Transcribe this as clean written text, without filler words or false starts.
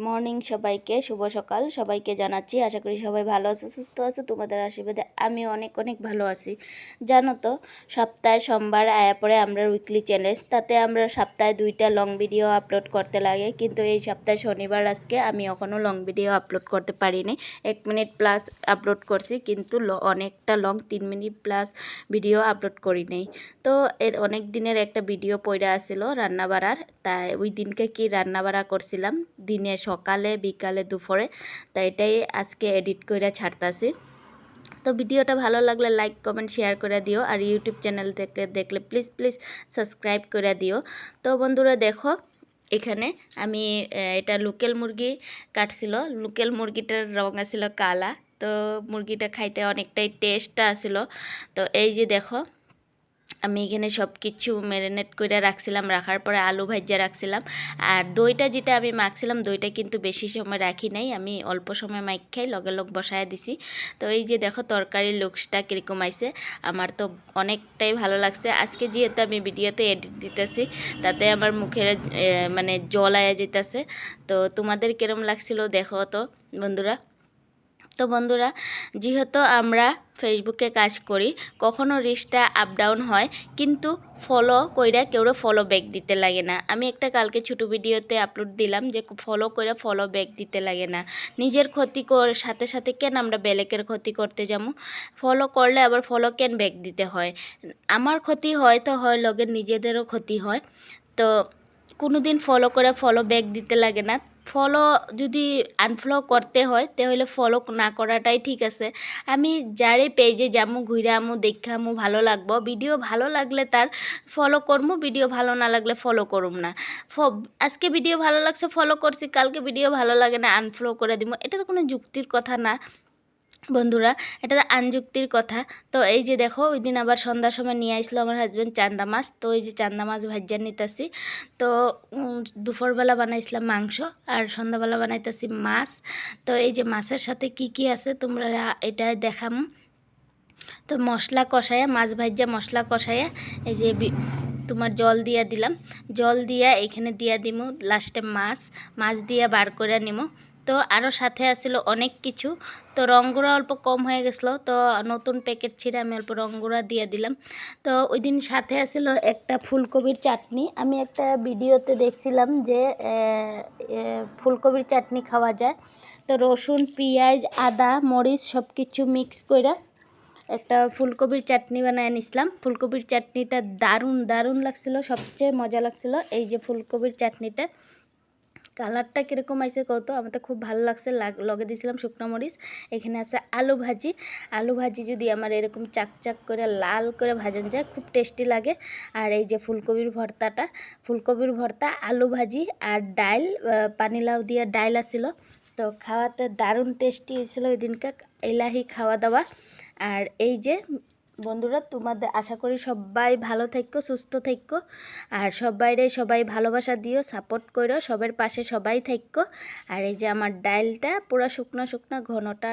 Morning সবাইকে, শুভ সকাল সবাইকে জানাচ্ছি। আশা করি সবাই ভালো আছো, সুস্থ আছো। তোমাদের আশীর্বাদে আমি অনেক অনেক ভালো আছি। জানো তো, সপ্তাহে সোমবার আয়া পরে আমরা উইকলি চ্যালেঞ্জ, তাতে আমরা সপ্তাহে 2টা লং ভিডিও আপলোড করতে লাগে। কিন্তু এই সপ্তাহে শনিবার আজকে আমি এখনও লং ভিডিও আপলোড করতে পারিনি। 1 মিনিট প্লাস আপলোড করছি, কিন্তু অনেকটা long 3 minute plus video upload করি নাই। তো এর অনেক দিনের একটা ভিডিও পড়ে আসছিল রান্না বাড়ার, তাই ওই দিনকে কি রান্না বাড়া করছিলাম দিনে, সকালে, বিকালে, দুপুরে, তাই এটাই আজকে এডিট করে ছাড়তাছি। তো ভিডিওটা ভালো লাগলে লাইক কমেন্ট শেয়ার করে দিও, আর ইউটিউব চ্যানেল থেকে দেখলে প্লিজ সাবস্ক্রাইব করে দিও। তো বন্ধুরা দেখো, এখানে আমি এটা লোকেল মুরগি কাটছিল। লোকেল মুরগিটার রং আছিল কালা। তো মুরগিটা খাইতে অনেকটাই টেস্ট আসছিল। তো এই যে দেখো, আমি এখানে সব কিছু ম্যারিনেট করে রাখছিলাম, রাখার পরে আলু ভাজা রাখছিলাম। আর দইটা যেটা আমি মাখছিলাম, দইটা কিন্তু বেশি সময় রাখি নাই, আমি অল্প সময় মাখাই লগে লগ বসায় দিছি। তো এই যে দেখো তরকারির লুকসটা কীরকম আইছে, আমার তো অনেকটাই ভালো লাগছে। আজকে যেহেতু আমি ভিডিওতে এডিট দিতেছি, তাতে আমার মুখের মানে জল আয়া যেতেছে। তো তোমাদের কিরম লাগছিল দেখো তো বন্ধুরা। তো বন্ধুরা, যেহেতু আমরা ফেসবুকে কাজ করি, কখনো রিচটা আপ ডাউন হয়, কিন্তু ফলো কইরা কেউ ফলো ব্যাক দিতে লাগে না। আমি একটা কালকে ছোটো ভিডিওতে আপলোড দিলাম যে ফলো কইরা ফলো ব্যাক দিতে লাগে না। নিজের ক্ষতি সাথে সাথে কেন আমরা বেলেকের ক্ষতি করতে যাবো? ফলো করলে আবার ফলো কেন ব্যাক দিতে হয়? আমার ক্ষতি হয় তো হয়, লগে নিজেদেরও ক্ষতি হয়। তো কোনো দিন ফলো করে ফলো ব্যাক দিতে লাগে না। ফলো যদি আনফলো করতে হয়, তাহলে ফলো না করাটাই ঠিক আছে। আমি যারে পেজে যামু, ঘুরে আমু, দেখামু, ভালো লাগবো, ভিডিও ভালো লাগলে তার ফলো করমু, ভিডিও ভালো না লাগলে ফলো করুম না। আজকে ভিডিও ভালো লাগছে ফলো করছি, কালকে ভিডিও ভালো লাগে না আনফলো করে দিব, এটা তো কোনো যুক্তির কথা না বন্ধুরা, এটা তো আনযুক্তির কথা। তো এই যে দেখো, ওই দিন আবার সন্ধ্যার সময় নিয়ে আসলো আমার হাজব্যান্ড চান্দা মাছ। তো এই যে চান্দা মাছ ভাজ্যা নিতেছি। তো দুপুরবেলা বানাইছিলাম মাংস, আর সন্ধ্যাবেলা বানাইতেছি মাছ। তো এই যে মাছের সাথে কি কি আছে তোমরা এটা দেখাম। তো মশলা কষায়া, মাছ ভাজ্যা মশলা কষায়া, এই যে তোমার জল দিয়া দিলাম, জল দিয়া এখানে দিয়া দিমু লাস্টে মাছ দিয়া বার করে নিমু। তো আরও সাথে আসছিল অনেক কিছু। তো রংগুঁড়া অল্প কম হয়ে গেছিলো, তো নতুন প্যাকেট ছিঁড়ে আমি অল্প রংগুঁড়া দিয়ে দিলাম। তো ওই দিন সাথে আসছিল একটা ফুলকপির চাটনি। আমি একটা ভিডিওতে দেখছিলাম যে ফুলকপির চাটনি খাওয়া যায়। তো রসুন, পেঁয়াজ, আদা, মরিচ সব কিছু মিক্স করে একটা ফুলকপির চাটনি বানায় নিছিলাম। ফুলকপির চাটনিটা দারুণ লাগছিল, সবচেয়ে মজা লাগছিল এই যে ফুলকপির চাটনিটা। কালারটা কীরকম আইছে কত, আমার তো খুব ভালো লাগছে। লগে দিয়েছিলাম শুকনো মরিচ। এখানে আছে আলু ভাজি যদি আমার এরকম চাক করে লাল করে ভাজান যায়, খুব টেস্টি লাগে। আর এই যে ফুলকপির ভর্তা, আলু ভাজি আর ডাইল, পানিলাউ দিয়ে ডাইল আসছিল। তো খাওয়াতে দারুণ টেস্টি হয়েছিল ওই দিনকার এলাহি খাওয়া দাওয়া। আর এই যে বন্ধুরা, তোমাদের আশা করি সবাই ভালো থাকো, সুস্থ থাকো, আর সবাই ভালোবাসা দিও, সাপোর্ট করো, সবার পাশে সবাই থাকো। আর এই যে আমার ডাইলটা পুরো শুকনো ঘনটা